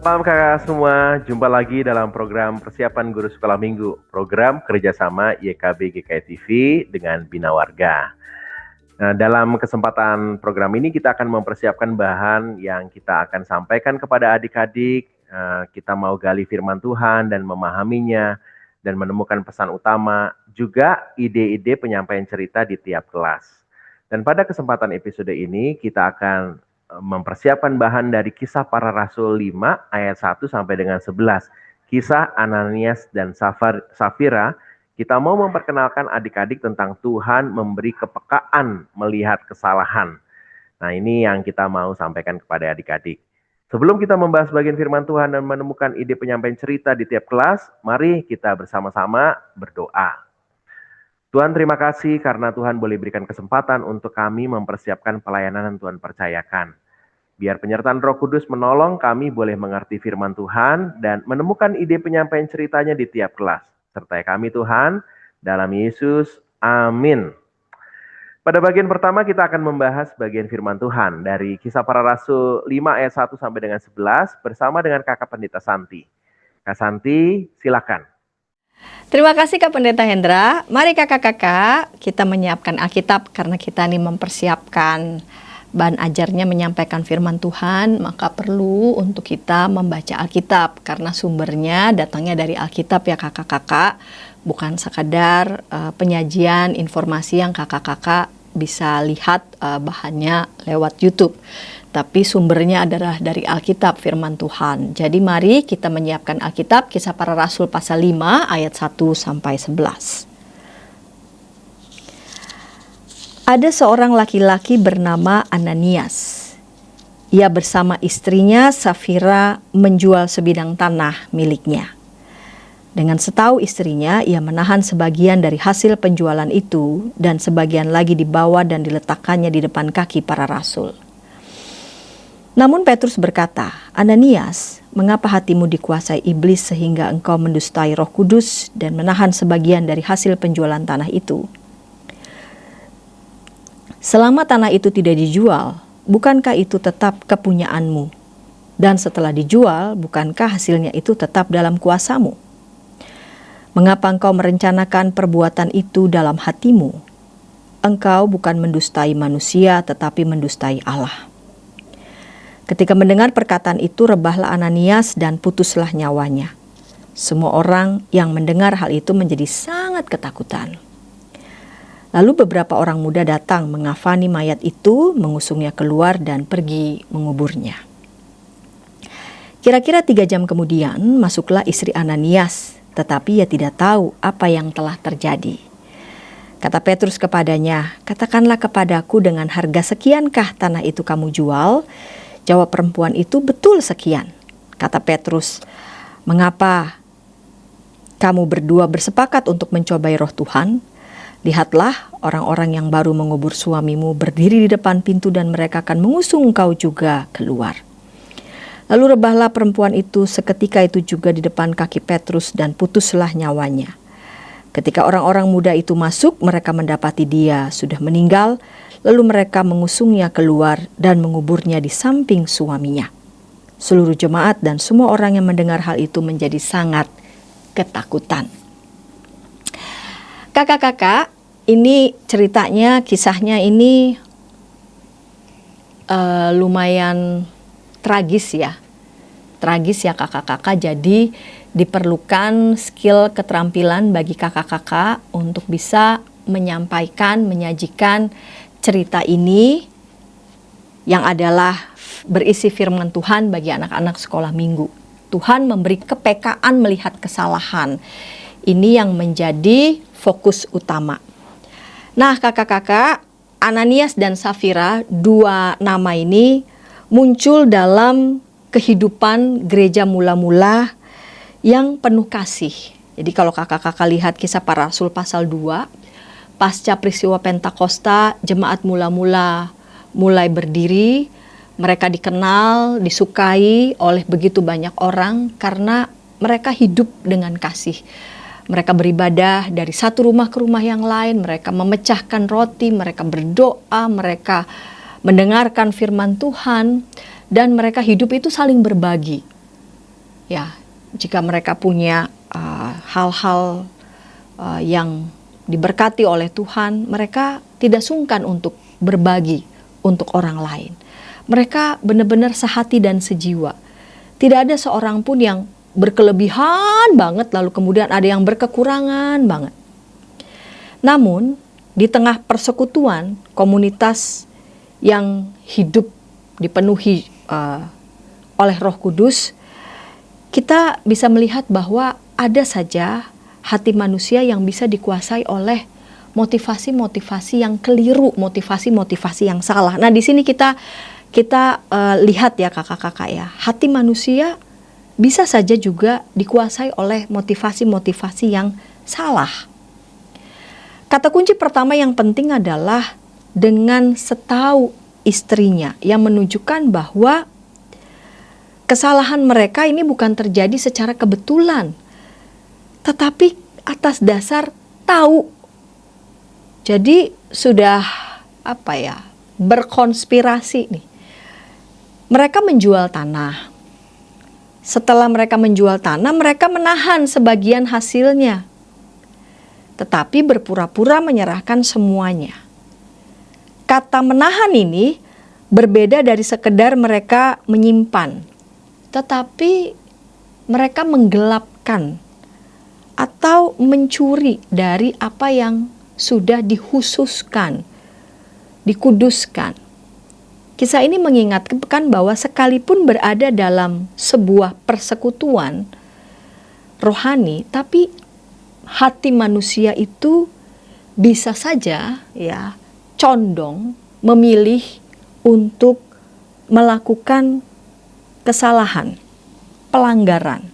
Malam kakak semua, jumpa lagi dalam program Persiapan Guru Sekolah Minggu, program kerjasama YKB GKI TV dengan Bina Warga. Nah, dalam kesempatan program ini kita akan mempersiapkan bahan yang kita akan sampaikan kepada adik-adik. Kita mau gali firman Tuhan dan memahaminya dan menemukan pesan utama, juga ide-ide penyampaian cerita di tiap kelas. Dan pada kesempatan episode ini kita akan mempersiapkan bahan dari Kisah Para Rasul 5 ayat 1 sampai dengan 11. Kisah Ananias dan Safira. Kita mau memperkenalkan adik-adik tentang Tuhan memberi kepekaan melihat kesalahan. Nah, ini yang kita mau sampaikan kepada adik-adik. Sebelum kita membahas bagian firman Tuhan dan menemukan ide penyampaian cerita di tiap kelas, mari kita bersama-sama berdoa. Tuhan, terima kasih karena Tuhan boleh berikan kesempatan untuk kami mempersiapkan pelayanan yang Tuhan percayakan. Biar penyertaan Roh Kudus menolong kami boleh mengerti firman Tuhan dan menemukan ide penyampaian ceritanya di tiap kelas. Sertai kami Tuhan, dalam Yesus, amin. Pada bagian pertama kita akan membahas bagian firman Tuhan dari Kisah Para Rasul 5 ayat 1 sampai dengan 11 bersama dengan Kakak Pendeta Santi. Kak Santi, silakan. Terima kasih Kak Pendeta Hendra. Mari kakak-kakak kita menyiapkan Alkitab karena kita ini mempersiapkan bahan ajarnya menyampaikan firman Tuhan, maka perlu untuk kita membaca Alkitab karena sumbernya datangnya dari Alkitab ya kakak-kakak, bukan sekadar penyajian informasi yang kakak-kakak bisa lihat bahannya lewat YouTube. Tapi sumbernya adalah dari Alkitab firman Tuhan. Jadi mari kita menyiapkan Alkitab Kisah Para Rasul pasal 5 ayat 1 sampai 11. Ada seorang laki-laki bernama Ananias. Ia bersama istrinya Safira menjual sebidang tanah miliknya. Dengan setahu istrinya, ia menahan sebagian dari hasil penjualan itu dan sebagian lagi dibawa dan diletakkannya di depan kaki para rasul. Namun Petrus berkata, Ananias, mengapa hatimu dikuasai iblis sehingga engkau mendustai Roh Kudus dan menahan sebagian dari hasil penjualan tanah itu? Selama tanah itu tidak dijual, bukankah itu tetap kepunyaanmu? Dan setelah dijual, bukankah hasilnya itu tetap dalam kuasamu? Mengapa engkau merencanakan perbuatan itu dalam hatimu? Engkau bukan mendustai manusia tetapi mendustai Allah. Ketika mendengar perkataan itu, rebahlah Ananias dan putuslah nyawanya. Semua orang yang mendengar hal itu menjadi sangat ketakutan. Lalu beberapa orang muda datang mengafani mayat itu, mengusungnya keluar dan pergi menguburnya. Kira-kira 3 jam kemudian masuklah istri Ananias, tetapi ia tidak tahu apa yang telah terjadi. Kata Petrus kepadanya, katakanlah kepadaku dengan harga sekiankah tanah itu kamu jual? Jawab perempuan itu, betul sekian. Kata Petrus, mengapa kamu berdua bersepakat untuk mencobai roh Tuhan? Lihatlah, orang-orang yang baru mengubur suamimu berdiri di depan pintu dan mereka akan mengusung engkau juga keluar. Lalu rebahlah perempuan itu seketika itu juga di depan kaki Petrus dan putuslah nyawanya. Ketika orang-orang muda itu masuk, mereka mendapati dia sudah meninggal. Lalu mereka mengusungnya keluar dan menguburnya di samping suaminya. Seluruh jemaat dan semua orang yang mendengar hal itu menjadi sangat ketakutan. Kakak-kakak, ini ceritanya, kisahnya ini lumayan tragis ya. Tragis ya kakak-kakak, jadi diperlukan skill keterampilan bagi kakak-kakak untuk bisa menyampaikan, menyajikan cerita ini yang adalah berisi firman Tuhan bagi anak-anak sekolah minggu. Tuhan memberi kepekaan melihat kesalahan. Ini yang menjadi fokus utama. Nah kakak-kakak, Ananias dan Safira, 2 nama ini muncul dalam kehidupan gereja mula-mula yang penuh kasih. Jadi kalau kakak-kakak lihat Kisah Para Rasul pasal 2, pasca peristiwa Pentakosta, jemaat mula-mula mulai berdiri, mereka dikenal, disukai oleh begitu banyak orang karena mereka hidup dengan kasih. Mereka beribadah dari satu rumah ke rumah yang lain, mereka memecahkan roti, mereka berdoa, mereka mendengarkan firman Tuhan, dan mereka hidup itu saling berbagi. Ya, jika mereka punya hal-hal yang diberkati oleh Tuhan, mereka tidak sungkan untuk berbagi untuk orang lain. Mereka benar-benar sehati dan sejiwa. Tidak ada seorang pun yang berkelebihan banget lalu kemudian ada yang berkekurangan banget. Namun, di tengah persekutuan komunitas yang hidup dipenuhi oleh Roh Kudus, kita bisa melihat bahwa ada saja hati manusia yang bisa dikuasai oleh motivasi-motivasi yang keliru, motivasi-motivasi yang salah. Nah, di sini kita lihat ya kakak-kakak ya, hati manusia bisa saja juga dikuasai oleh motivasi-motivasi yang salah. Kata kunci pertama yang penting adalah dengan setahu istrinya, yang menunjukkan bahwa kesalahan mereka ini bukan terjadi secara kebetulan, tetapi atas dasar tahu. Jadi sudah berkonspirasi nih. Mereka menjual tanah. Setelah mereka menjual tanah, mereka menahan sebagian hasilnya, tetapi berpura-pura menyerahkan semuanya. Kata menahan ini berbeda dari sekedar mereka menyimpan, tetapi mereka menggelapkan atau mencuri dari apa yang sudah dikhususkan, dikuduskan. Kisah ini mengingatkan bahwa sekalipun berada dalam sebuah persekutuan rohani, tapi hati manusia itu bisa saja ya condong memilih untuk melakukan kesalahan, pelanggaran.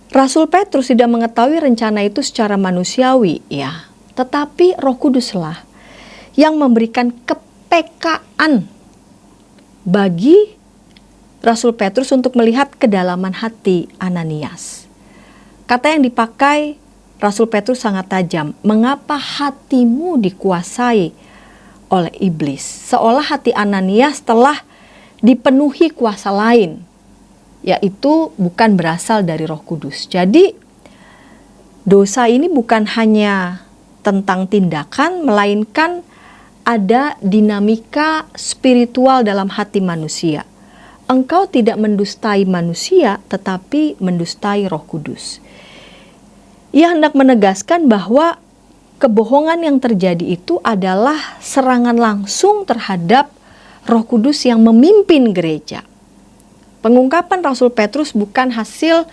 Rasul Petrus tidak mengetahui rencana itu secara manusiawi ya, tetapi Roh Kuduslah yang memberikan kepekaan bagi Rasul Petrus untuk melihat kedalaman hati Ananias. Kata yang dipakai Rasul Petrus sangat tajam. Mengapa hatimu dikuasai oleh iblis? Seolah hati Ananias telah dipenuhi kuasa lain, yaitu bukan berasal dari Roh Kudus. Jadi dosa ini bukan hanya tentang tindakan, melainkan ada dinamika spiritual dalam hati manusia. Engkau tidak mendustai manusia, tetapi mendustai Roh Kudus. Ia hendak menegaskan bahwa kebohongan yang terjadi itu adalah serangan langsung terhadap Roh Kudus yang memimpin gereja. Pengungkapan Rasul Petrus bukan hasil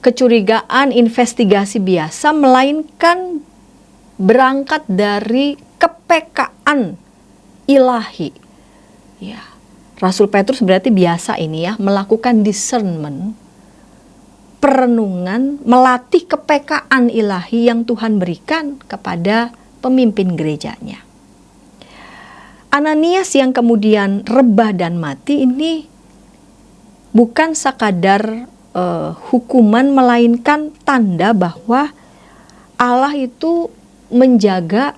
kecurigaan investigasi biasa, melainkan berangkat dari kepekaan ilahi. Ya, Rasul Petrus berarti biasa ini ya, melakukan discernment, perenungan, melatih kepekaan ilahi yang Tuhan berikan kepada pemimpin gerejanya. Ananias yang kemudian rebah dan mati ini bukan sekadar hukuman, melainkan tanda bahwa Allah itu menjaga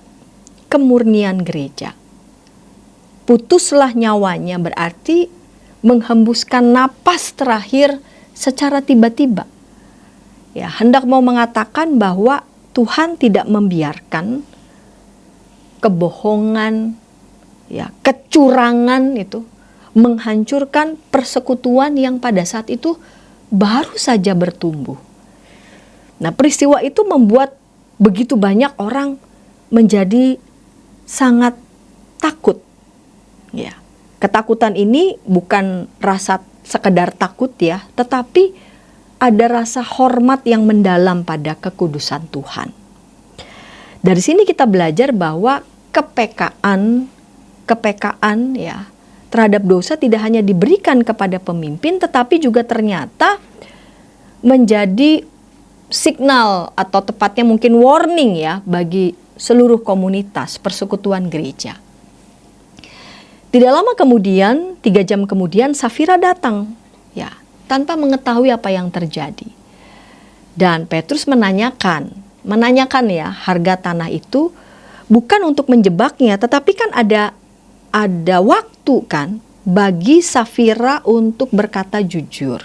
kemurnian gereja. Putuslah nyawanya berarti menghembuskan napas terakhir secara tiba-tiba. Ya, hendak mau mengatakan bahwa Tuhan tidak membiarkan kebohongan, ya, kecurangan itu menghancurkan persekutuan yang pada saat itu baru saja bertumbuh. Nah, peristiwa itu membuat begitu banyak orang menjadi sangat takut. Ya, ketakutan ini bukan rasa sekedar takut ya, tetapi ada rasa hormat yang mendalam pada kekudusan Tuhan. Dari sini kita belajar bahwa kepekaan ya terhadap dosa tidak hanya diberikan kepada pemimpin, tetapi juga ternyata menjadi signal atau tepatnya mungkin warning ya bagi seluruh komunitas persekutuan gereja. Tidak lama kemudian, 3 jam kemudian, Safira datang, ya, tanpa mengetahui apa yang terjadi. Dan Petrus menanyakan ya harga tanah itu bukan untuk menjebaknya, tetapi kan ada waktu kan, bagi Safira untuk berkata jujur.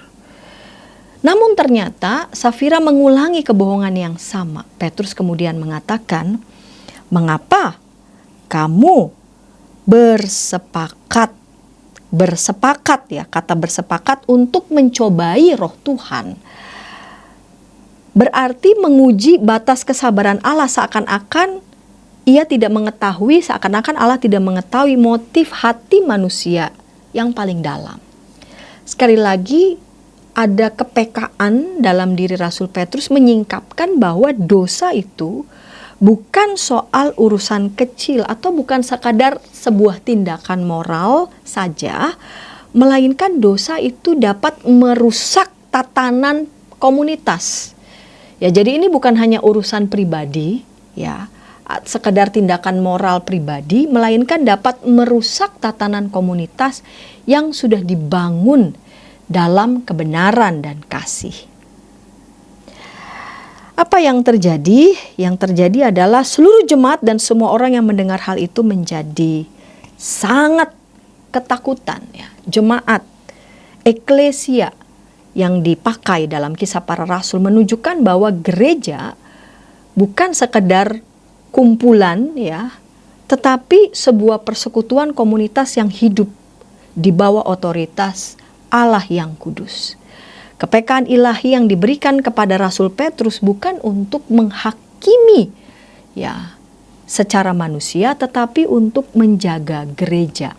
Namun ternyata Safira mengulangi kebohongan yang sama. Petrus kemudian mengatakan, "Mengapa kamu bersepakat ya, kata bersepakat untuk mencobai roh Tuhan." Berarti menguji batas kesabaran Allah, seakan-akan ia tidak mengetahui, seakan-akan Allah tidak mengetahui motif hati manusia yang paling dalam. Sekali lagi, ada kepekaan dalam diri Rasul Petrus menyingkapkan bahwa dosa itu bukan soal urusan kecil atau bukan sekadar sebuah tindakan moral saja, melainkan dosa itu dapat merusak tatanan komunitas. Ya, jadi ini bukan hanya urusan pribadi, ya, sekedar tindakan moral pribadi, melainkan dapat merusak tatanan komunitas yang sudah dibangun dalam kebenaran dan kasih. Apa yang terjadi? Yang terjadi adalah seluruh jemaat dan semua orang yang mendengar hal itu menjadi sangat ketakutan. Ya. Jemaat, eklesia yang dipakai dalam Kisah Para Rasul menunjukkan bahwa gereja bukan sekedar kumpulan, ya, tetapi sebuah persekutuan komunitas yang hidup di bawah otoritas Allah yang kudus. Kepekaan ilahi yang diberikan kepada Rasul Petrus bukan untuk menghakimi, ya, secara manusia, tetapi untuk menjaga gereja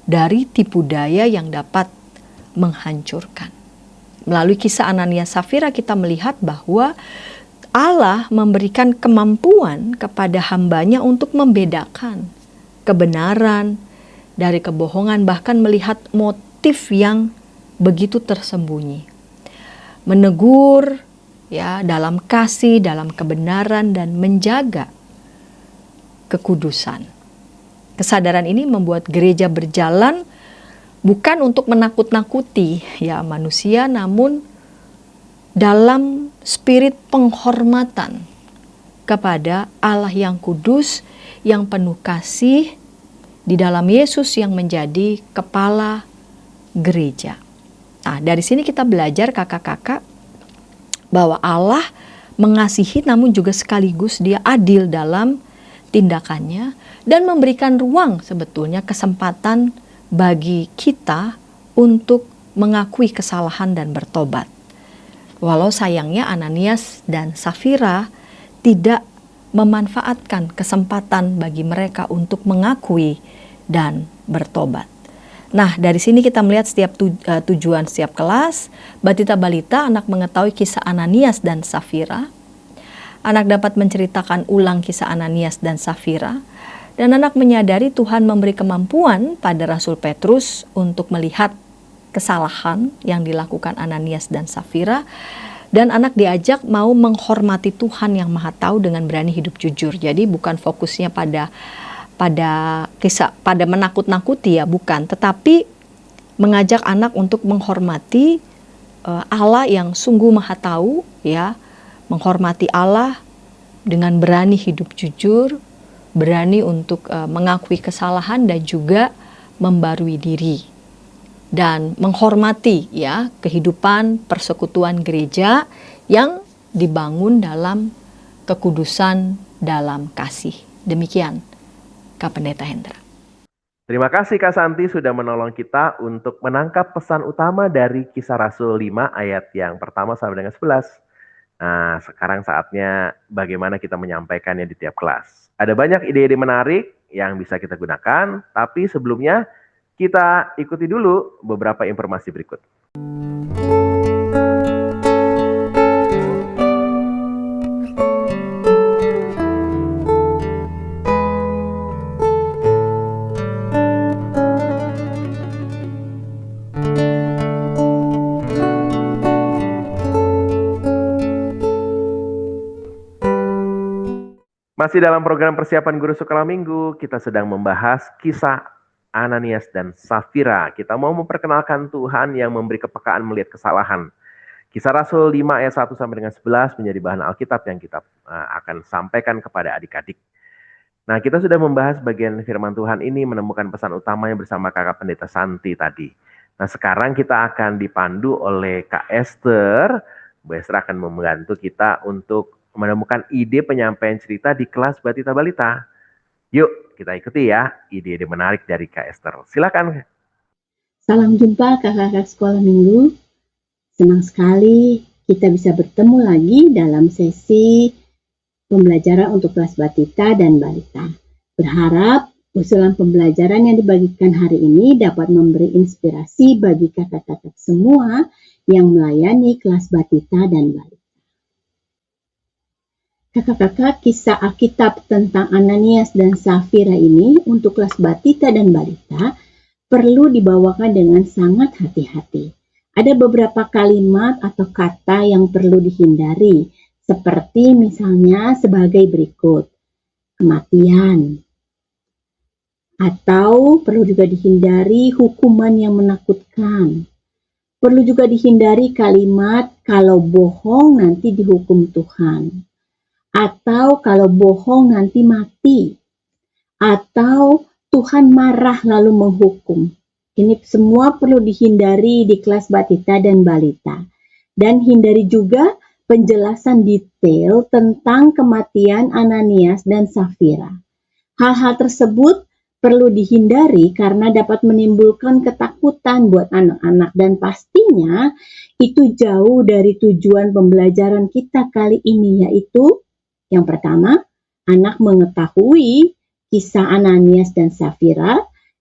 dari tipu daya yang dapat menghancurkan. Melalui kisah Ananias Safira kita melihat bahwa Allah memberikan kemampuan kepada hambanya untuk membedakan kebenaran dari kebohongan, bahkan melihat motif yang begitu tersembunyi. Menegur, ya, dalam kasih, dalam kebenaran, dan menjaga kekudusan. Kesadaran ini membuat gereja berjalan bukan untuk menakut-nakuti, ya, manusia, namun dalam spirit penghormatan kepada Allah yang kudus, yang penuh kasih, di dalam Yesus yang menjadi kepala gereja. Nah, dari sini kita belajar kakak-kakak bahwa Allah mengasihi namun juga sekaligus dia adil dalam tindakannya dan memberikan ruang, sebetulnya kesempatan bagi kita untuk mengakui kesalahan dan bertobat. Walau sayangnya Ananias dan Safira tidak memanfaatkan kesempatan bagi mereka untuk mengakui dan bertobat. Nah, dari sini kita melihat setiap tujuan setiap kelas. Batita Balita, anak mengetahui kisah Ananias dan Safira. Anak dapat menceritakan ulang kisah Ananias dan Safira. Dan anak menyadari Tuhan memberi kemampuan pada Rasul Petrus untuk melihat kesalahan yang dilakukan Ananias dan Safira. Dan anak diajak mau menghormati Tuhan yang Maha Tahu dengan berani hidup jujur. Jadi bukan fokusnya pada menakut-nakuti, ya, bukan, tetapi mengajak anak untuk menghormati Allah yang sungguh Maha Tahu, ya, menghormati Allah dengan berani hidup jujur, berani untuk mengakui kesalahan dan juga membarui diri, dan menghormati, ya, kehidupan persekutuan gereja yang dibangun dalam kekudusan, dalam kasih. Demikian Kak Pendeta Hendra. Terima kasih Kak Santi sudah menolong kita untuk menangkap pesan utama dari Kisah Rasul 5 ayat yang pertama sampai dengan 11. Nah, sekarang saatnya bagaimana kita menyampaikannya di tiap kelas. Ada banyak ide-ide menarik yang bisa kita gunakan, tapi sebelumnya kita ikuti dulu beberapa informasi berikut. Masih dalam program persiapan guru sekolah minggu, kita sedang membahas kisah Ananias dan Safira. Kita mau memperkenalkan Tuhan yang memberi kepekaan melihat kesalahan. Kisah Rasul 5 ayat 1 sampai dengan 11 menjadi bahan Alkitab yang kita akan sampaikan kepada adik-adik. Nah, kita sudah membahas bagian firman Tuhan ini, menemukan pesan utamanya bersama Kakak Pendeta Santi tadi. Nah, sekarang kita akan dipandu oleh Kak Esther. Bu Esther akan membantu kita untuk menemukan ide penyampaian cerita di kelas Batita Balita. Yuk, kita ikuti ya ide-ide menarik dari Kak Esther. Silakan. Salam jumpa kakak-kakak sekolah minggu. Senang sekali kita bisa bertemu lagi dalam sesi pembelajaran untuk kelas Batita dan Balita. Berharap usulan pembelajaran yang dibagikan hari ini dapat memberi inspirasi bagi kakak-kakak semua yang melayani kelas Batita dan Balita. Kakak-kakak, kisah Alkitab tentang Ananias dan Safira ini untuk kelas Batita dan Balita perlu dibawakan dengan sangat hati-hati. Ada beberapa kalimat atau kata yang perlu dihindari, seperti misalnya sebagai berikut, kematian, atau perlu juga dihindari hukuman yang menakutkan. Perlu juga dihindari kalimat kalau bohong nanti dihukum Tuhan, atau kalau bohong nanti mati, atau Tuhan marah lalu menghukum. Ini semua perlu dihindari di kelas Batita dan Balita. Dan hindari juga penjelasan detail tentang kematian Ananias dan Safira. Hal-hal tersebut perlu dihindari karena dapat menimbulkan ketakutan buat anak-anak dan pastinya itu jauh dari tujuan pembelajaran kita kali ini, yaitu yang pertama, anak mengetahui kisah Ananias dan Safira,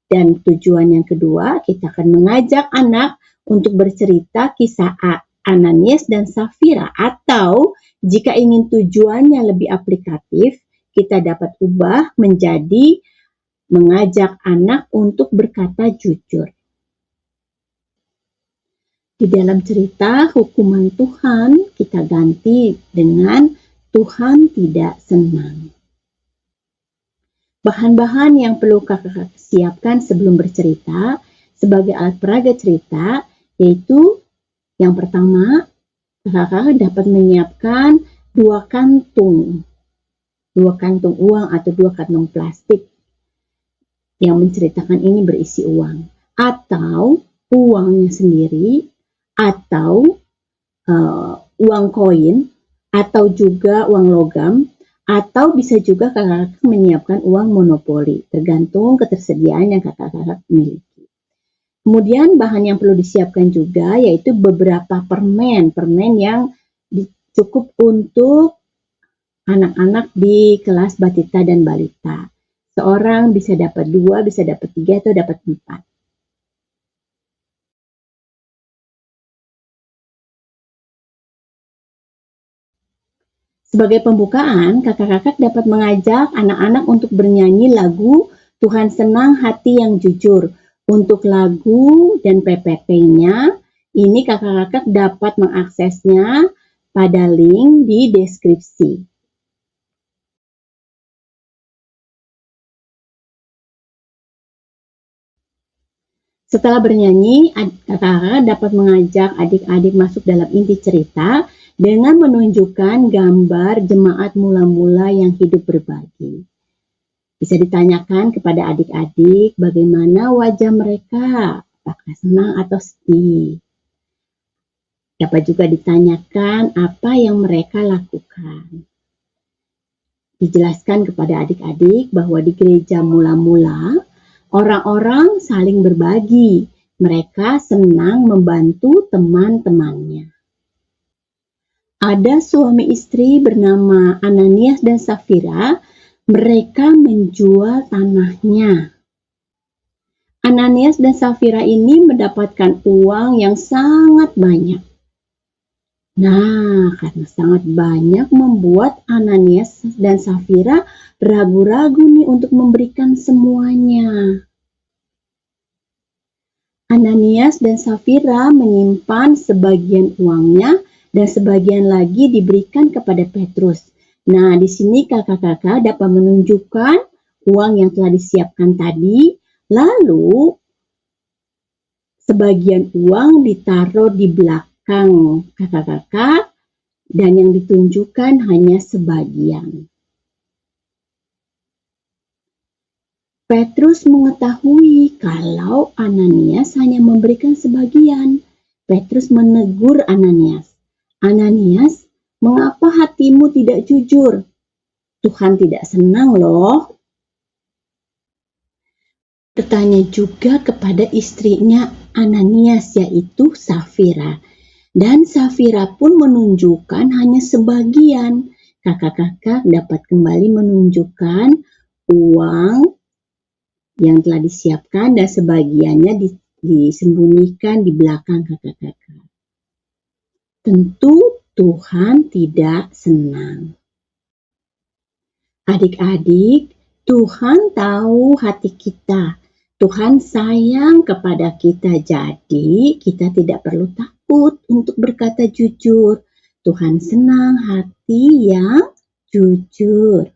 dan tujuan yang kedua, kita akan mengajak anak untuk bercerita kisah Ananias dan Safira, atau jika ingin tujuannya lebih aplikatif, kita dapat ubah menjadi mengajak anak untuk berkata jujur. Di dalam cerita hukuman Tuhan, kita ganti dengan Tuhan tidak senang. Bahan-bahan yang perlu kakak siapkan sebelum bercerita sebagai alat peraga cerita, yaitu yang pertama, kakak dapat menyiapkan 2 kantung uang atau 2 kantong plastik yang menceritakan ini berisi uang, atau uangnya sendiri, atau uang koin, atau juga uang logam, atau bisa juga kakak menyiapkan uang monopoli, tergantung ketersediaan yang kakak miliki. Kemudian bahan yang perlu disiapkan juga yaitu beberapa permen yang cukup untuk anak-anak di kelas Batita dan Balita. Seorang bisa dapat 2, bisa dapat 3, atau dapat 4. Sebagai pembukaan, kakak-kakak dapat mengajak anak-anak untuk bernyanyi lagu Tuhan Senang Hati yang Jujur. Untuk lagu dan PPT-nya, ini kakak-kakak dapat mengaksesnya pada link di deskripsi. Setelah bernyanyi, kakak-kakak dapat mengajak adik-adik masuk dalam inti cerita dengan menunjukkan gambar jemaat mula-mula yang hidup berbagi. Bisa ditanyakan kepada adik-adik bagaimana wajah mereka, apakah senang atau sedih. Dapat juga ditanyakan apa yang mereka lakukan. Dijelaskan kepada adik-adik bahwa di gereja mula-mula, orang-orang saling berbagi. Mereka senang membantu teman-temannya. Ada suami istri bernama Ananias dan Safira, mereka menjual tanahnya. Ananias dan Safira ini mendapatkan uang yang sangat banyak. Nah, karena sangat banyak membuat Ananias dan Safira ragu-ragu nih untuk memberikan semuanya. Ananias dan Safira menyimpan sebagian uangnya dan sebagian lagi diberikan kepada Petrus. Nah, di sini kakak-kakak dapat menunjukkan uang yang telah disiapkan tadi, lalu sebagian uang ditaruh di belakang kakak-kakak dan yang ditunjukkan hanya sebagian. Petrus mengetahui kalau Ananias hanya memberikan sebagian. Petrus menegur Ananias. Ananias, mengapa hatimu tidak jujur? Tuhan tidak senang loh. Bertanya juga kepada istrinya Ananias, yaitu Safira. Dan Safira pun menunjukkan hanya sebagian. Kakak-kakak dapat kembali menunjukkan uang yang telah disiapkan dan sebagiannya disembunyikan di belakang kakak-kakak. Tentu Tuhan tidak senang. Adik-adik, Tuhan tahu hati kita. Tuhan sayang kepada kita, jadi kita tidak perlu takut untuk berkata jujur. Tuhan senang hati yang jujur.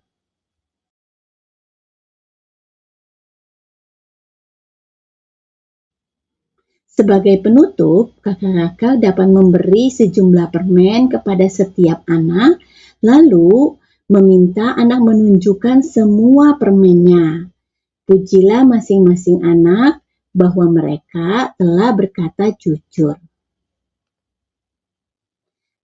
Sebagai penutup, kakak-kakak dapat memberi sejumlah permen kepada setiap anak, lalu meminta anak menunjukkan semua permennya. Pujilah masing-masing anak bahwa mereka telah berkata jujur.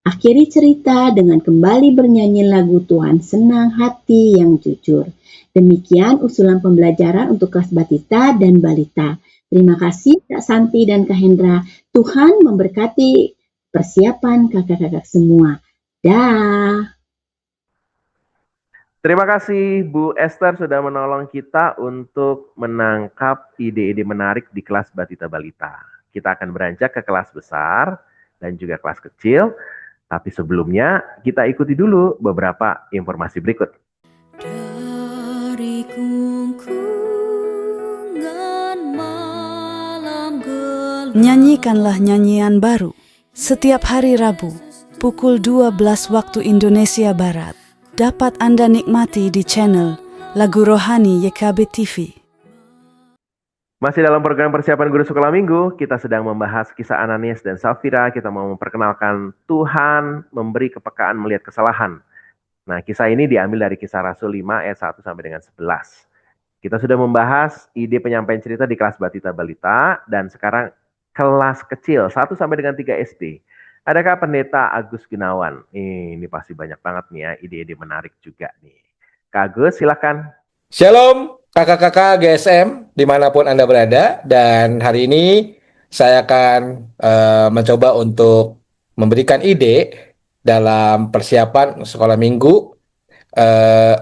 Akhiri cerita dengan kembali bernyanyi lagu Tuhan Senang Hati yang Jujur. Demikian usulan pembelajaran untuk kelas batita dan balita. Terima kasih Kak Santi dan Kak Hendra. Tuhan memberkati persiapan kakak-kakak semua. Dah. Terima kasih Bu Esther sudah menolong kita untuk menangkap ide-ide menarik di kelas Batita Balita. Kita akan beranjak ke kelas besar dan juga kelas kecil. Tapi sebelumnya kita ikuti dulu beberapa informasi berikut. Dari kungkungan malam gelap. Nyanyikanlah nyanyian baru setiap hari Rabu pukul 12 waktu Indonesia Barat. Dapat Anda nikmati di channel Lagu Rohani YKB TV. Masih dalam program persiapan guru sekolah minggu, kita sedang membahas kisah Ananias dan Safira. Kita mau memperkenalkan Tuhan memberi kepekaan melihat kesalahan. Nah, kisah ini diambil dari Kisah Rasul 5 ayat 1 sampai dengan 11. Kita sudah membahas ide penyampaian cerita di kelas Batita Balita dan sekarang kelas kecil 1 sampai dengan 3 SD. Adakah Pendeta Agus Gunawan? Ini pasti banyak banget nih ya, ide-ide menarik juga nih. Kak Agus, silakan. Shalom kakak-kakak GSM dimanapun Anda berada, dan hari ini saya akan mencoba untuk memberikan ide dalam persiapan sekolah minggu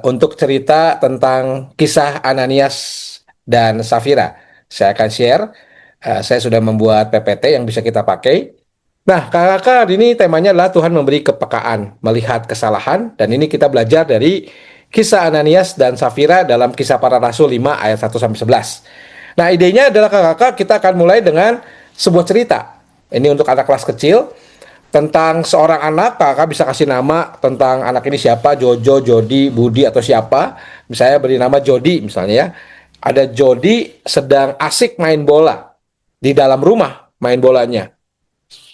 untuk cerita tentang kisah Ananias dan Safira. Saya akan share, saya sudah membuat PPT yang bisa kita pakai. Nah, kakak-kakak, ini temanya adalah Tuhan memberi kepekaan melihat kesalahan, dan ini kita belajar dari kisah Ananias dan Safira dalam Kisah Para Rasul 5 ayat 1 sampai 11. Nah, idenya adalah kakak-kakak, kita akan mulai dengan sebuah cerita. Ini untuk anak kelas kecil tentang seorang anak. Kakak bisa kasih nama tentang anak ini siapa, Jojo, Jody, Budi, atau siapa. Misalnya beri nama Jody misalnya ya. Ada Jody sedang asik main bola di dalam rumah, main bolanya.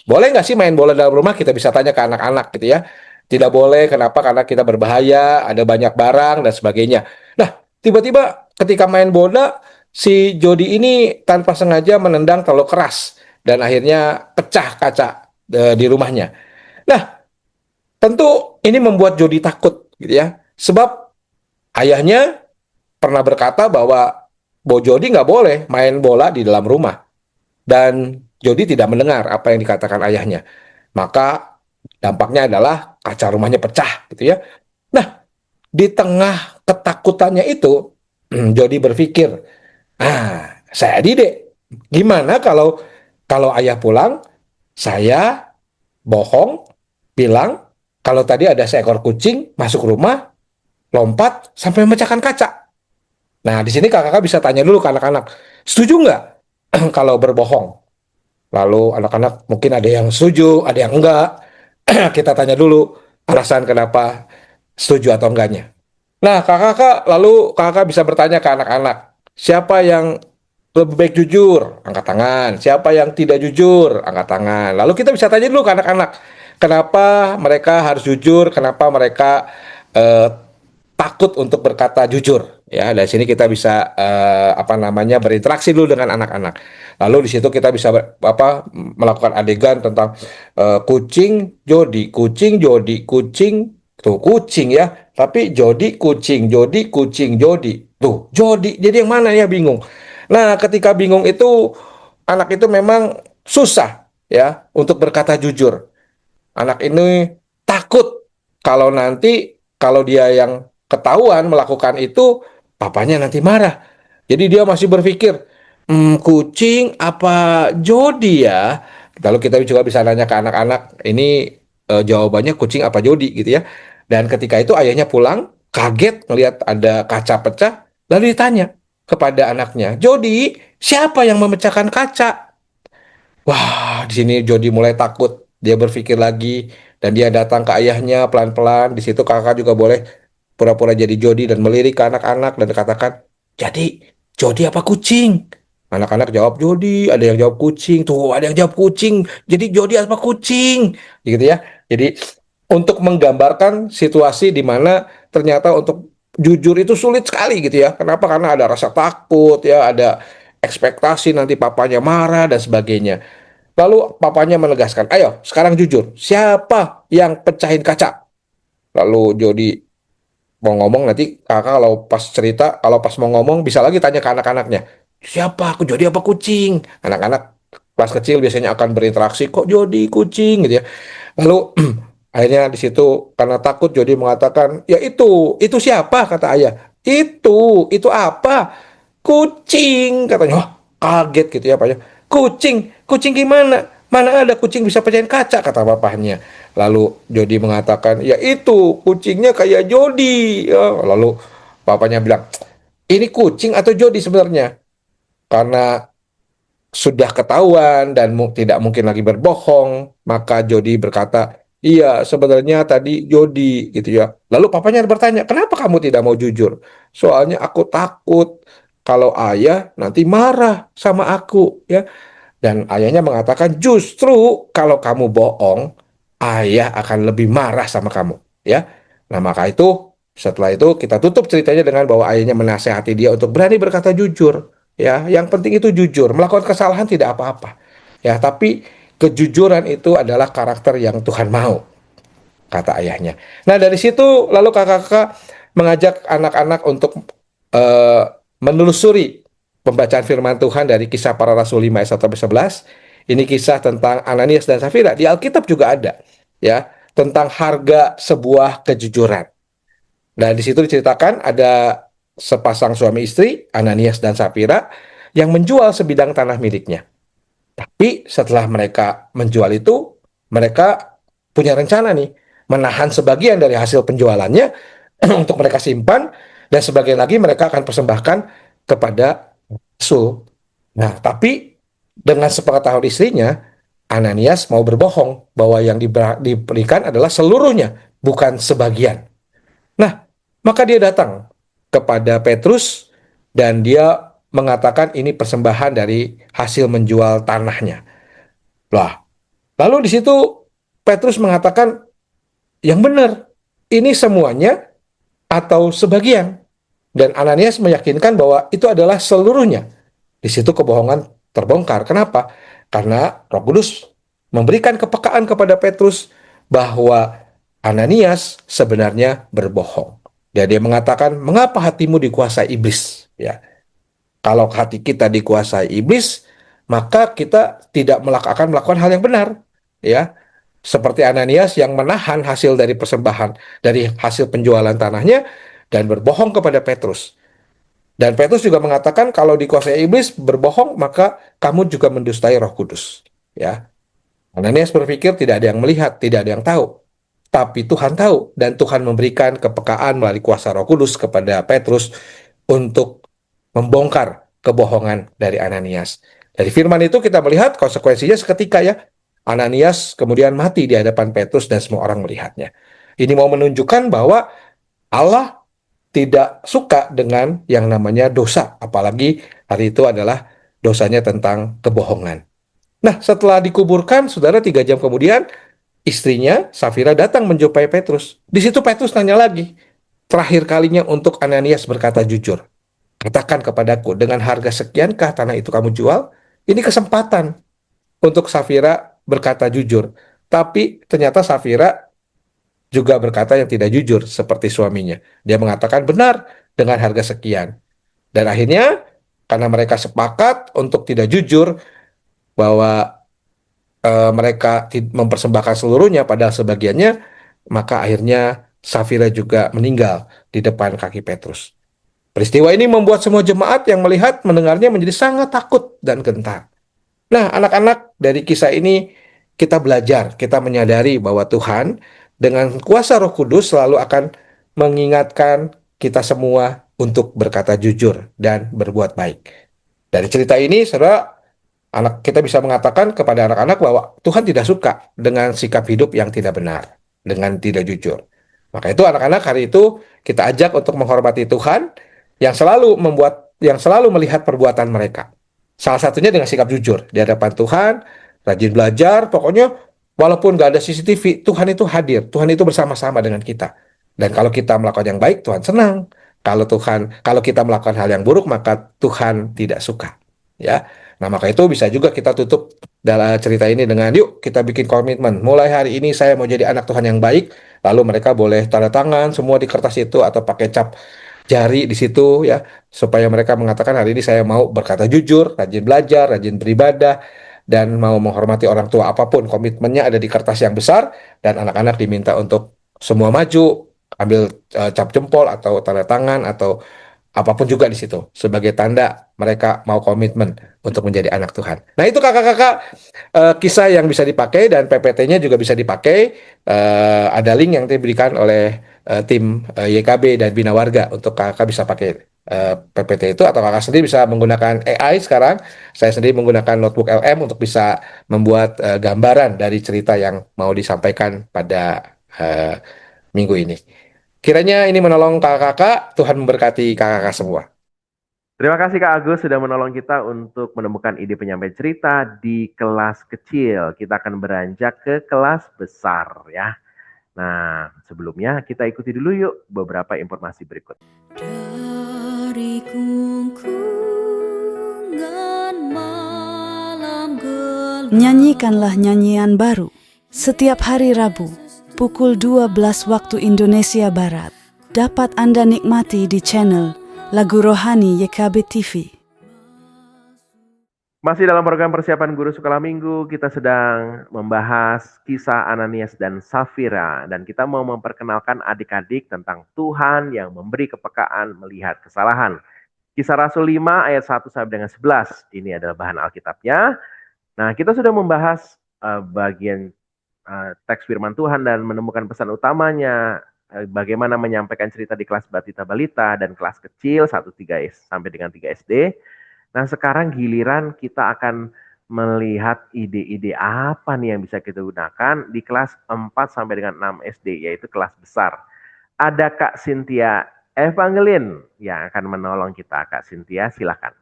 Boleh nggak sih main bola dalam rumah? Kita bisa tanya ke anak-anak gitu ya. Tidak boleh, kenapa? Karena kita berbahaya, ada banyak barang dan sebagainya. Nah, tiba-tiba ketika main bola, si Jody ini tanpa sengaja menendang terlalu keras dan akhirnya pecah kaca di rumahnya. Nah, tentu ini membuat Jody takut gitu ya. Sebab ayahnya pernah berkata bahwa Jody nggak boleh main bola di dalam rumah. Dan Jody tidak mendengar apa yang dikatakan ayahnya. Maka dampaknya adalah kaca rumahnya pecah gitu ya. Nah, di tengah ketakutannya itu, Jody berpikir, saya ide, gimana kalau ayah pulang, saya bohong, bilang kalau tadi ada seekor kucing masuk rumah, lompat sampai memecahkan kaca. Nah, di sini kakak-kakak bisa tanya dulu ke anak-anak, setuju nggak kalau berbohong? Lalu anak-anak mungkin ada yang setuju, ada yang enggak. Kita tanya dulu alasan kenapa setuju atau enggaknya. Nah, kakak bisa bertanya ke anak-anak, siapa yang lebih baik jujur? Angkat tangan. Siapa yang tidak jujur? Angkat tangan. Lalu kita bisa tanya dulu ke anak-anak, kenapa mereka harus jujur, kenapa mereka takut untuk berkata jujur. Ya, dari sini kita bisa berinteraksi dulu dengan anak-anak. Lalu di situ kita bisa melakukan adegan tentang kucing Jody, kucing Jody, kucing tuh kucing ya, tapi Jody kucing, Jody kucing, Jody tuh Jody. Jadi yang mana ya bingung. Nah, ketika bingung itu anak itu memang susah ya untuk berkata jujur. Anak ini takut kalau dia yang ketahuan melakukan itu, papanya nanti marah. Jadi dia masih berpikir, kucing apa Jody ya? Lalu kita juga bisa nanya ke anak-anak, ini jawabannya kucing apa Jody gitu ya. Dan ketika itu ayahnya pulang, kaget ngelihat ada kaca pecah, lalu ditanya kepada anaknya, Jody, siapa yang memecahkan kaca? Wah, di sini Jody mulai takut. Dia berpikir lagi dan dia datang ke ayahnya pelan-pelan. Di situ kakak juga boleh pura-pura jadi Jody dan melirik ke anak-anak dan katakan, "Jadi, Jody apa kucing?" Anak-anak jawab Jody, ada yang jawab kucing, tuh ada yang jawab kucing. Jadi Jody apa kucing? Gitu ya. Jadi untuk menggambarkan situasi di mana ternyata untuk jujur itu sulit sekali gitu ya. Kenapa? Karena ada rasa takut ya, ada ekspektasi nanti papanya marah dan sebagainya. Lalu papanya menegaskan, ayo sekarang jujur, siapa yang pecahin kaca? Lalu Jody mau ngomong, nanti kakak kalau pas mau ngomong bisa lagi tanya ke anak-anaknya, siapa, aku Jody apa kucing? Anak-anak kelas kecil biasanya akan berinteraksi, kok Jody kucing gitu ya. Lalu akhirnya di situ karena takut Jody mengatakan, ya itu siapa kata ayah. Itu apa? Kucing katanya. Wah, kaget gitu ya Pak ya. Kucing gimana? Mana ada kucing bisa pecahin kaca kata bapaknya. Lalu Jody mengatakan, ya itu kucingnya kayak Jody. Ya, lalu bapaknya bilang, ini kucing atau Jody sebenarnya? Karena sudah ketahuan dan tidak mungkin lagi berbohong, maka Jody berkata, iya sebenarnya tadi Jody gitu ya. Lalu papanya bertanya, kenapa kamu tidak mau jujur? Soalnya aku takut kalau ayah nanti marah sama aku ya. Dan ayahnya mengatakan justru kalau kamu bohong, ayah akan lebih marah sama kamu ya. Nah maka itu setelah itu kita tutup ceritanya dengan bahwa ayahnya menasehati dia untuk berani berkata jujur. Ya, yang penting itu jujur. Melakukan kesalahan tidak apa-apa. Ya, tapi kejujuran itu adalah karakter yang Tuhan mau, kata ayahnya. Nah, dari situ lalu kakak-kakak mengajak anak-anak untuk eh, menelusuri pembacaan firman Tuhan dari Kisah Para Rasul 5 ayat 1 sampai 11. Ini kisah tentang Ananias dan Safira. Di Alkitab juga ada, ya, tentang harga sebuah kejujuran. Nah, di situ diceritakan ada sepasang suami istri, Ananias dan Safira, yang menjual sebidang tanah miliknya. Tapi setelah mereka menjual itu, mereka punya rencana nih, menahan sebagian dari hasil penjualannya untuk mereka simpan, dan sebagian lagi mereka akan persembahkan kepada rasul. Nah, tapi dengan sepengetahuan istrinya, Ananias mau berbohong bahwa yang diberikan adalah seluruhnya, bukan sebagian. Nah, maka dia datang kepada Petrus dan dia mengatakan ini persembahan dari hasil menjual tanahnya. Lah, lalu di situ Petrus mengatakan yang benar, ini semuanya atau sebagian. Dan Ananias meyakinkan bahwa itu adalah seluruhnya. Di situ kebohongan terbongkar. Kenapa? Karena Roh Kudus memberikan kepekaan kepada Petrus bahwa Ananias sebenarnya berbohong. Dan dia mengatakan, mengapa hatimu dikuasai iblis? Ya, kalau hati kita dikuasai iblis, maka kita tidak akan melakukan hal yang benar. Ya, seperti Ananias yang menahan hasil dari persembahan, dari hasil penjualan tanahnya, dan berbohong kepada Petrus. Dan Petrus juga mengatakan, kalau dikuasai iblis berbohong, maka kamu juga mendustai Roh Kudus. Ya, Ananias berpikir tidak ada yang melihat, tidak ada yang tahu. Tapi Tuhan tahu, dan Tuhan memberikan kepekaan melalui kuasa Roh Kudus kepada Petrus untuk membongkar kebohongan dari Ananias. Dari firman itu kita melihat konsekuensinya seketika ya. Ananias kemudian mati di hadapan Petrus dan semua orang melihatnya. Ini mau menunjukkan bahwa Allah tidak suka dengan yang namanya dosa. Apalagi hari itu adalah dosanya tentang kebohongan. Nah, setelah dikuburkan, saudara, 3 jam kemudian, istrinya, Safira, datang menjumpai Petrus. Di situ Petrus nanya lagi, terakhir kalinya untuk Ananias berkata jujur. Katakan kepadaku, dengan harga sekiankah tanah itu kamu jual? Ini kesempatan untuk Safira berkata jujur. Tapi ternyata Safira juga berkata yang tidak jujur seperti suaminya. Dia mengatakan benar dengan harga sekian. Dan akhirnya karena mereka sepakat untuk tidak jujur bahwa mereka mempersembahkan seluruhnya padahal sebagiannya, maka akhirnya Safira juga meninggal di depan kaki Petrus. Peristiwa ini membuat semua jemaat yang melihat mendengarnya menjadi sangat takut dan gentar. Nah, anak-anak, dari kisah ini kita belajar, kita menyadari bahwa Tuhan dengan kuasa Roh Kudus selalu akan mengingatkan kita semua untuk berkata jujur dan berbuat baik. Dari cerita ini, saudara, kita bisa mengatakan kepada anak-anak bahwa Tuhan tidak suka dengan sikap hidup yang tidak benar, dengan tidak jujur. Maka itu anak-anak hari itu kita ajak untuk menghormati Tuhan yang selalu melihat perbuatan mereka. Salah satunya dengan sikap jujur di hadapan Tuhan, rajin belajar, pokoknya walaupun gak ada CCTV, Tuhan itu hadir, Tuhan itu bersama-sama dengan kita. Dan kalau kita melakukan yang baik, Tuhan senang. Kalau kita melakukan hal yang buruk, maka Tuhan tidak suka. Ya. Nah, maka itu bisa juga kita tutup dalam cerita ini dengan, yuk kita bikin komitmen. Mulai hari ini saya mau jadi anak Tuhan yang baik. Lalu mereka boleh tanda tangan semua di kertas itu atau pakai cap jari di situ ya, supaya mereka mengatakan hari ini saya mau berkata jujur, rajin belajar, rajin beribadah, dan mau menghormati orang tua. Apapun komitmennya ada di kertas yang besar, dan anak-anak diminta untuk semua maju, ambil cap jempol atau tanda tangan atau apapun juga di situ sebagai tanda mereka mau komitmen untuk menjadi anak Tuhan. Nah, itu kakak-kakak kisah yang bisa dipakai, dan PPT-nya juga bisa dipakai. Ada link yang diberikan oleh tim YKB dan Bina Warga untuk kakak bisa pakai PPT itu, atau kakak sendiri bisa menggunakan AI sekarang. Saya sendiri menggunakan notebook LM untuk bisa membuat gambaran dari cerita yang mau disampaikan pada minggu ini. Kiranya ini menolong kakak-kakak. Tuhan memberkati kakak-kakak semua. Terima kasih Kak Agus sudah menolong kita untuk menemukan ide penyampaian cerita di kelas kecil. Kita akan beranjak ke kelas besar ya. Nah, sebelumnya kita ikuti dulu yuk beberapa informasi berikut. Dari kungkungan malam gelap, Nyanyikanlah nyanyian baru setiap hari Rabu pukul 12 waktu Indonesia Barat. Dapat Anda nikmati di channel Lagu Rohani YKB TV. Masih dalam program persiapan guru sekolah minggu, kita sedang membahas kisah Ananias dan Safira, dan kita mau memperkenalkan adik-adik tentang Tuhan yang memberi kepekaan melihat kesalahan. Kisah Rasul 5 ayat 1 sampai dengan 11, ini adalah bahan Alkitabnya. Nah, kita sudah membahas bagian teks firman Tuhan dan menemukan pesan utamanya, bagaimana menyampaikan cerita di kelas Batita Balita dan kelas kecil 1-3 sampai dengan 3 SD. Nah, sekarang giliran kita akan melihat ide-ide apa nih yang bisa kita gunakan di kelas 4 sampai dengan 6 SD, yaitu kelas besar. Ada Kak Cynthia Evangeline yang akan menolong kita. Kak Cynthia, silakan.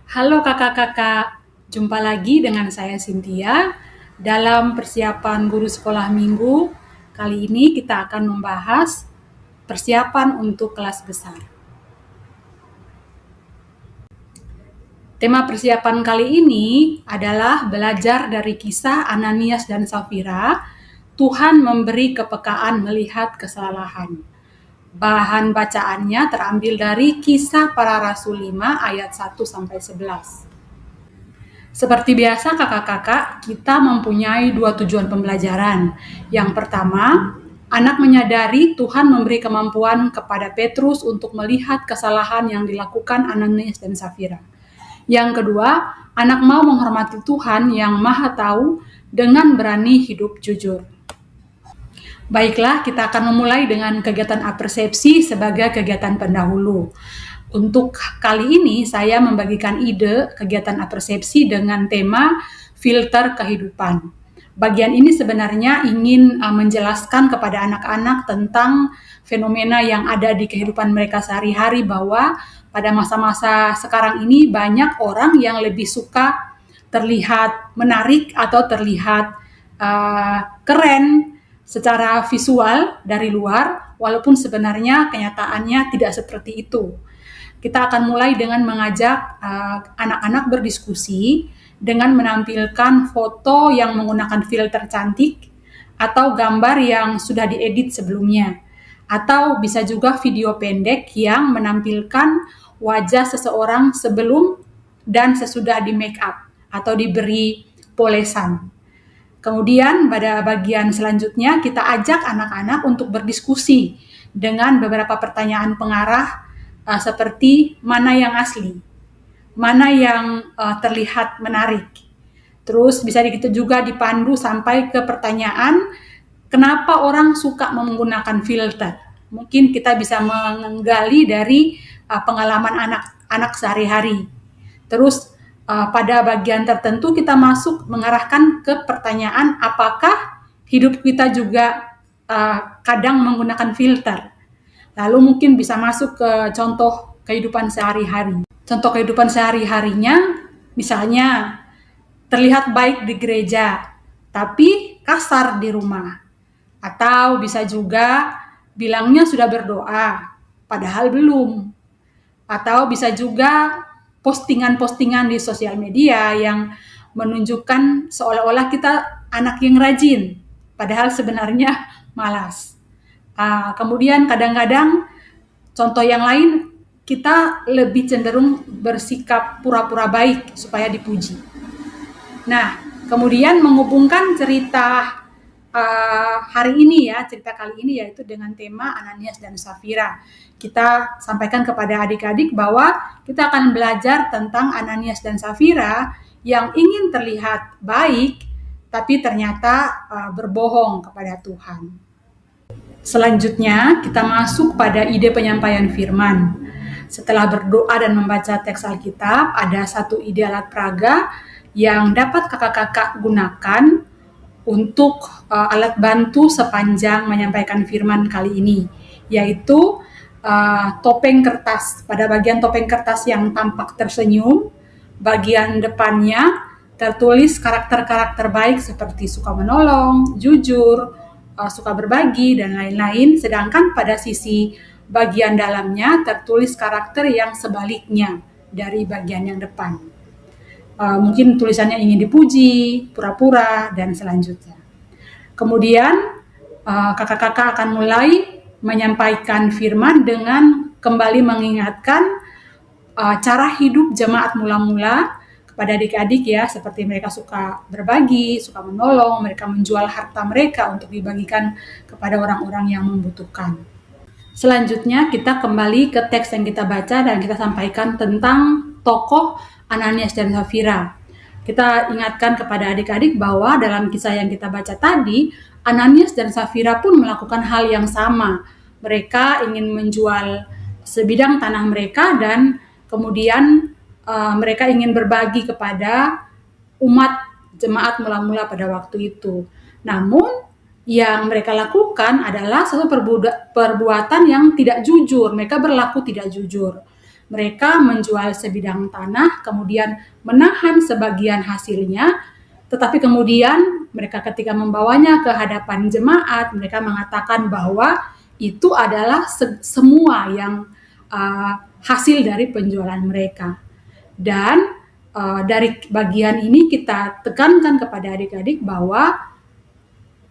Halo kakak-kakak, jumpa lagi dengan saya Cynthia. Dalam persiapan guru sekolah minggu, kali ini kita akan membahas persiapan untuk kelas besar. Tema persiapan kali ini adalah belajar dari kisah Ananias dan Safira. Tuhan memberi kepekaan melihat kesalahan. Bahan bacaannya terambil dari Kisah Para Rasul 5 ayat 1-11. Seperti biasa kakak-kakak, kita mempunyai 2 tujuan pembelajaran. Yang pertama, anak menyadari Tuhan memberi kemampuan kepada Petrus untuk melihat kesalahan yang dilakukan Ananias dan Safira. Yang kedua, anak mau menghormati Tuhan yang Maha Tahu dengan berani hidup jujur. Baiklah, kita akan memulai dengan kegiatan apersepsi sebagai kegiatan pendahulu. Untuk kali ini saya membagikan ide kegiatan apersepsi dengan tema filter kehidupan. Bagian ini sebenarnya ingin menjelaskan kepada anak-anak tentang fenomena yang ada di kehidupan mereka sehari-hari, bahwa pada masa-masa sekarang ini banyak orang yang lebih suka terlihat menarik atau terlihat keren secara visual dari luar, walaupun sebenarnya kenyataannya tidak seperti itu. Kita akan mulai dengan mengajak anak-anak berdiskusi dengan menampilkan foto yang menggunakan filter cantik atau gambar yang sudah diedit sebelumnya, atau bisa juga video pendek yang menampilkan wajah seseorang sebelum dan sesudah di make up atau diberi polesan. Kemudian pada bagian selanjutnya kita ajak anak-anak untuk berdiskusi dengan beberapa pertanyaan pengarah seperti mana yang asli, mana yang terlihat menarik. Terus bisa begitu juga dipandu sampai ke pertanyaan kenapa orang suka menggunakan filter. Mungkin kita bisa menggali dari pengalaman anak-anak sehari-hari. Terus pada bagian tertentu kita masuk mengarahkan ke pertanyaan apakah hidup kita juga kadang menggunakan filter. Lalu mungkin bisa masuk ke contoh kehidupan sehari-hari. Contoh kehidupan sehari-harinya misalnya terlihat baik di gereja, tapi kasar di rumah. Atau bisa juga bilangnya sudah berdoa, padahal belum. Atau bisa juga postingan-postingan di sosial media yang menunjukkan seolah-olah kita anak yang rajin, padahal sebenarnya malas. Kemudian kadang-kadang contoh yang lain kita lebih cenderung bersikap pura-pura baik supaya dipuji. Nah, kemudian menghubungkan cerita hari ini ya, cerita kali ini yaitu dengan tema Ananias dan Safira. Kita sampaikan kepada adik-adik bahwa kita akan belajar tentang Ananias dan Safira yang ingin terlihat baik, tapi ternyata berbohong kepada Tuhan. Selanjutnya, kita masuk pada ide penyampaian firman. Setelah berdoa dan membaca teks Alkitab, ada satu ide alat peraga yang dapat kakak-kakak gunakan untuk alat bantu sepanjang menyampaikan firman kali ini, yaitu topeng kertas. Pada bagian topeng kertas yang tampak tersenyum, bagian depannya tertulis karakter-karakter baik seperti suka menolong, jujur, suka berbagi, dan lain-lain. Sedangkan pada sisi bagian dalamnya tertulis karakter yang sebaliknya dari bagian yang depan. Mungkin tulisannya ingin dipuji, pura-pura, dan selanjutnya. Kemudian kakak-kakak akan mulai menyampaikan firman dengan kembali mengingatkan cara hidup jemaat mula-mula kepada adik-adik ya, seperti mereka suka berbagi, suka menolong, mereka menjual harta mereka untuk dibagikan kepada orang-orang yang membutuhkan. Selanjutnya kita kembali ke teks yang kita baca dan kita sampaikan tentang tokoh Ananias dan Safira. Kita ingatkan kepada adik-adik bahwa dalam kisah yang kita baca tadi, Ananias dan Safira pun melakukan hal yang sama. Mereka ingin menjual sebidang tanah mereka dan kemudian mereka ingin berbagi kepada umat jemaat mula-mula pada waktu itu. Namun yang mereka lakukan adalah satu perbuatan yang tidak jujur. Mereka berlaku tidak jujur. Mereka menjual sebidang tanah, kemudian menahan sebagian hasilnya, tetapi kemudian mereka ketika membawanya ke hadapan jemaat, mereka mengatakan bahwa itu adalah semua yang hasil dari penjualan mereka. Dan dari bagian ini kita tekankan kepada adik-adik bahwa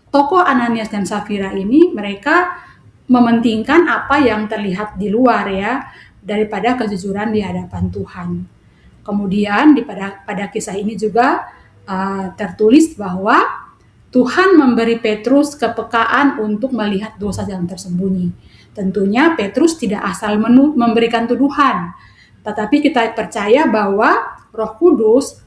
tokoh Ananias dan Safira ini mereka mementingkan apa yang terlihat di luar ya, daripada kejujuran di hadapan Tuhan. Kemudian pada kisah ini juga tertulis bahwa Tuhan memberi Petrus kepekaan untuk melihat dosa yang tersembunyi. Tentunya Petrus tidak asal memberikan tuduhan, tetapi kita percaya bahwa Roh Kudus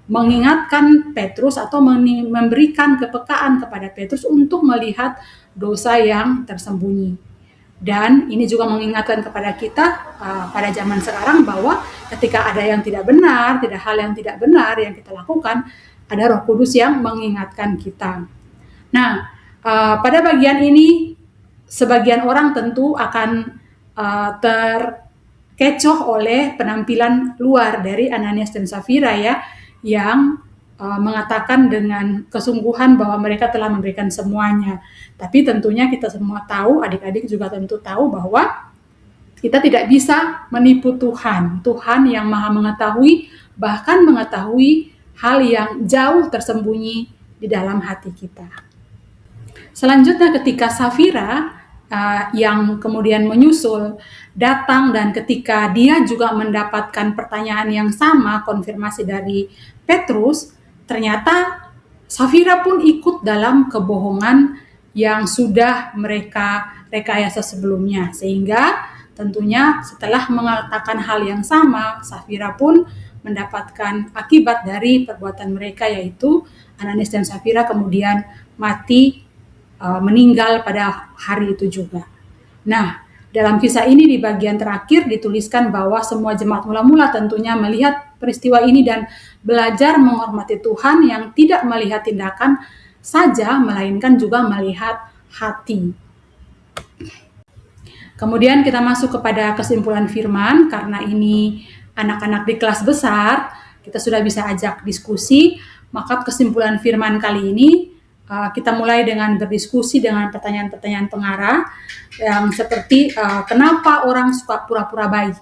mengingatkan Petrus atau memberikan kepekaan kepada Petrus untuk melihat dosa yang tersembunyi. Dan ini juga mengingatkan kepada kita pada zaman sekarang bahwa ketika ada yang tidak benar, hal yang tidak benar yang kita lakukan, ada Roh Kudus yang mengingatkan kita. Nah, pada bagian ini sebagian orang tentu akan terkecoh oleh penampilan luar dari Ananias dan Safira ya, yang mengatakan dengan kesungguhan bahwa mereka telah memberikan semuanya. Tapi tentunya kita semua tahu, adik-adik juga tentu tahu bahwa kita tidak bisa menipu Tuhan. Tuhan yang Maha mengetahui, bahkan mengetahui hal yang jauh tersembunyi di dalam hati kita. Selanjutnya ketika Safira yang kemudian menyusul datang, dan ketika dia juga mendapatkan pertanyaan yang sama, konfirmasi dari Petrus, ternyata Safira pun ikut dalam kebohongan yang sudah mereka rekayasa sebelumnya. Sehingga tentunya setelah mengatakan hal yang sama, Safira pun mendapatkan akibat dari perbuatan mereka, yaitu Ananias dan Safira kemudian mati, meninggal pada hari itu juga. Nah, dalam kisah ini di bagian terakhir dituliskan bahwa semua jemaat mula-mula tentunya melihat peristiwa ini dan belajar menghormati Tuhan yang tidak melihat tindakan saja, melainkan juga melihat hati. Kemudian kita masuk kepada kesimpulan firman. Karena ini anak-anak di kelas besar, kita sudah bisa ajak diskusi, maka kesimpulan firman kali ini kita mulai dengan berdiskusi dengan pertanyaan-pertanyaan pengarah yang seperti kenapa orang suka pura-pura baik.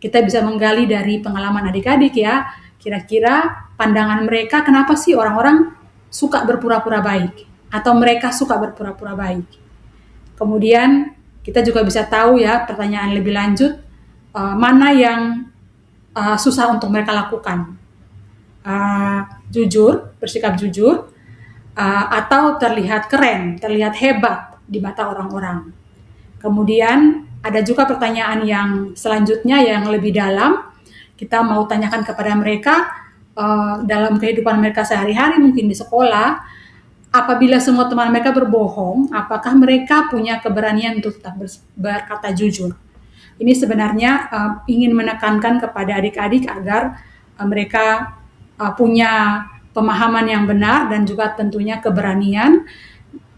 Kita bisa menggali dari pengalaman adik-adik ya, kira-kira pandangan mereka kenapa sih orang-orang suka berpura-pura baik atau mereka suka berpura-pura baik. Kemudian kita juga bisa tahu ya, pertanyaan lebih lanjut, mana yang susah untuk mereka lakukan. Jujur, bersikap jujur, atau terlihat keren, terlihat hebat di mata orang-orang. Kemudian ada juga pertanyaan yang selanjutnya yang lebih dalam. Kita mau tanyakan kepada mereka dalam kehidupan mereka sehari-hari, mungkin di sekolah, apabila semua teman mereka berbohong, apakah mereka punya keberanian untuk tetap berkata jujur? Ini sebenarnya ingin menekankan kepada adik-adik agar mereka punya pemahaman yang benar dan juga tentunya keberanian,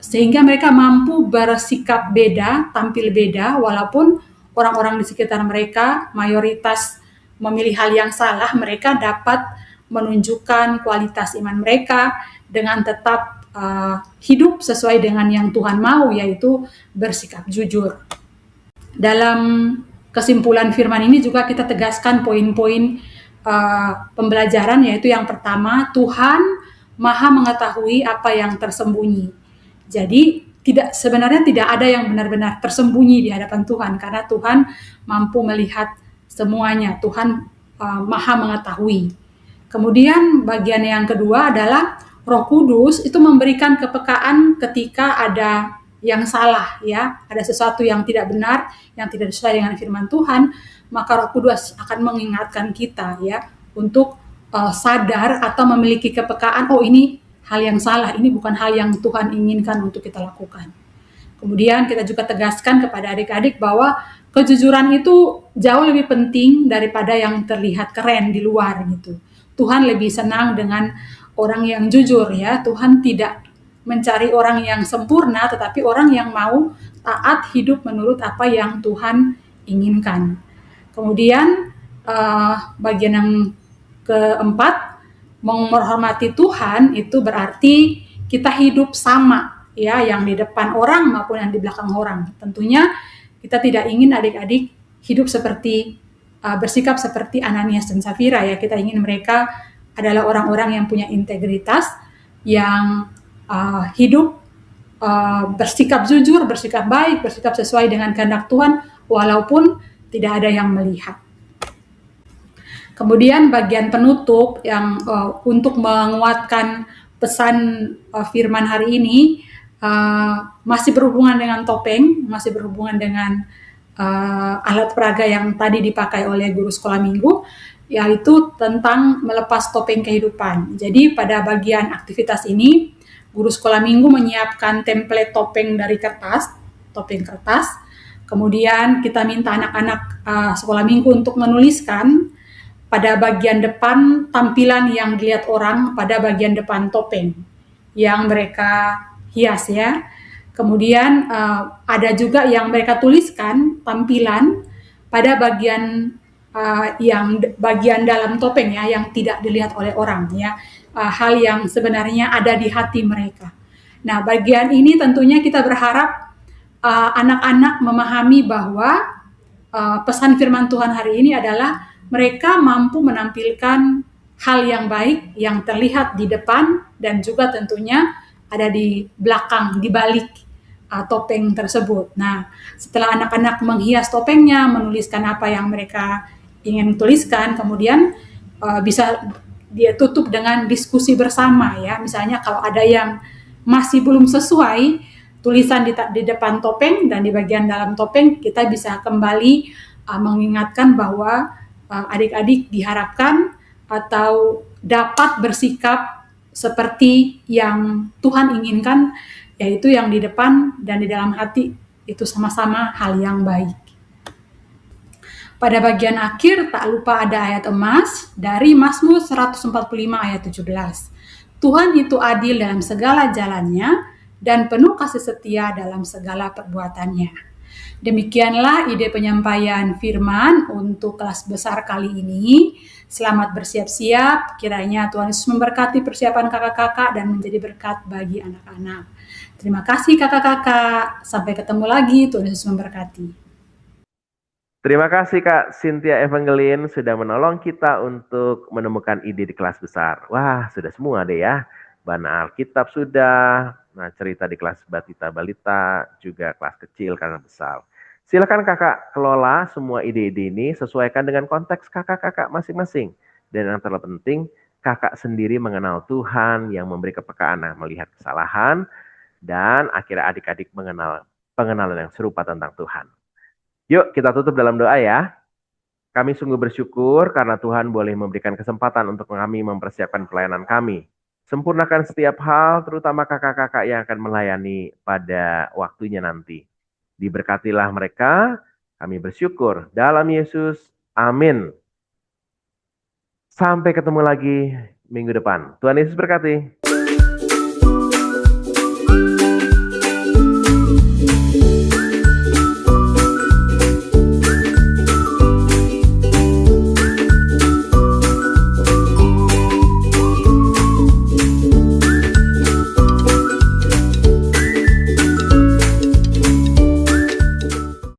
sehingga mereka mampu bersikap beda, tampil beda, walaupun orang-orang di sekitar mereka mayoritas memilih hal yang salah, mereka dapat menunjukkan kualitas iman mereka dengan tetap hidup sesuai dengan yang Tuhan mau, yaitu bersikap jujur. Dalam kesimpulan firman ini juga kita tegaskan poin-poin pembelajaran, yaitu yang pertama, Tuhan Maha mengetahui apa yang tersembunyi. Jadi sebenarnya tidak ada yang benar-benar tersembunyi di hadapan Tuhan, karena Tuhan mampu melihat semuanya. Tuhan Maha mengetahui. Kemudian bagian yang kedua adalah Roh Kudus itu memberikan kepekaan ketika ada yang salah, ya, ada sesuatu yang tidak benar, yang tidak sesuai dengan firman Tuhan, maka Roh Kudus akan mengingatkan kita ya untuk sadar atau memiliki kepekaan, oh ini hal yang salah, ini bukan hal yang Tuhan inginkan untuk kita lakukan. Kemudian kita juga tegaskan kepada adik-adik bahwa kejujuran itu jauh lebih penting daripada yang terlihat keren di luar gitu. Tuhan lebih senang dengan orang yang jujur ya. Tuhan tidak mencari orang yang sempurna, tetapi orang yang mau taat hidup menurut apa yang Tuhan inginkan. Kemudian bagian yang keempat, menghormati Tuhan itu berarti kita hidup sama ya, yang di depan orang maupun yang di belakang orang. Tentunya kita tidak ingin adik-adik hidup seperti bersikap seperti Ananias dan Safira ya. Kita ingin mereka adalah orang-orang yang punya integritas, yang hidup bersikap jujur, bersikap baik, bersikap sesuai dengan kehendak Tuhan walaupun tidak ada yang melihat. Kemudian bagian penutup yang untuk menguatkan pesan firman hari ini masih berhubungan dengan topeng, masih berhubungan dengan alat peraga yang tadi dipakai oleh guru sekolah minggu, yaitu tentang melepas topeng kehidupan. Jadi pada bagian aktivitas ini, guru sekolah minggu menyiapkan template topeng dari kertas, topeng kertas. Kemudian kita minta anak-anak sekolah minggu untuk menuliskan pada bagian depan tampilan yang dilihat orang pada bagian depan topeng yang mereka hias ya. Kemudian ada juga yang mereka tuliskan tampilan pada bagian yang bagian dalam topeng ya, yang tidak dilihat oleh orang ya, hal yang sebenarnya ada di hati mereka. Nah, bagian ini tentunya kita berharap anak-anak memahami bahwa pesan firman Tuhan hari ini adalah mereka mampu menampilkan hal yang baik yang terlihat di depan dan juga tentunya ada di belakang, di balik topeng tersebut. Nah, setelah anak-anak menghias topengnya, menuliskan apa yang mereka ingin tuliskan, kemudian bisa dia tutup dengan diskusi bersama ya. Misalnya kalau ada yang masih belum sesuai tulisan di depan topeng dan di bagian dalam topeng, kita bisa kembali mengingatkan bahwa adik-adik diharapkan atau dapat bersikap seperti yang Tuhan inginkan, yaitu yang di depan dan di dalam hati itu sama-sama hal yang baik. Pada bagian akhir tak lupa ada ayat emas dari Mazmur 145 ayat 17. Tuhan itu adil dalam segala jalannya dan penuh kasih setia dalam segala perbuatannya. Demikianlah ide penyampaian firman untuk kelas besar kali ini. Selamat bersiap-siap, kiranya Tuhan Yesus memberkati persiapan kakak-kakak dan menjadi berkat bagi anak-anak. Terima kasih kakak-kakak, sampai ketemu lagi, Tuhan Yesus memberkati. Terima kasih Kak Cynthia Evangeline sudah menolong kita untuk menemukan ide di kelas besar. Wah, sudah semua deh ya. Bahan Alkitab sudah, nah cerita di kelas Batita Balita, juga kelas kecil karena besar. Silakan kakak kelola semua ide-ide ini sesuaikan dengan konteks kakak-kakak masing-masing. Dan yang terpenting, kakak sendiri mengenal Tuhan yang memberi kepekaan melihat kesalahan, dan akhirnya adik-adik mengenal pengenalan yang serupa tentang Tuhan. Yuk kita tutup dalam doa ya. Kami sungguh bersyukur karena Tuhan boleh memberikan kesempatan untuk kami mempersiapkan pelayanan kami. Sempurnakan setiap hal, terutama kakak-kakak yang akan melayani pada waktunya nanti. Diberkatilah mereka, kami bersyukur. Dalam Yesus, amin. Sampai ketemu lagi minggu depan. Tuhan Yesus berkati.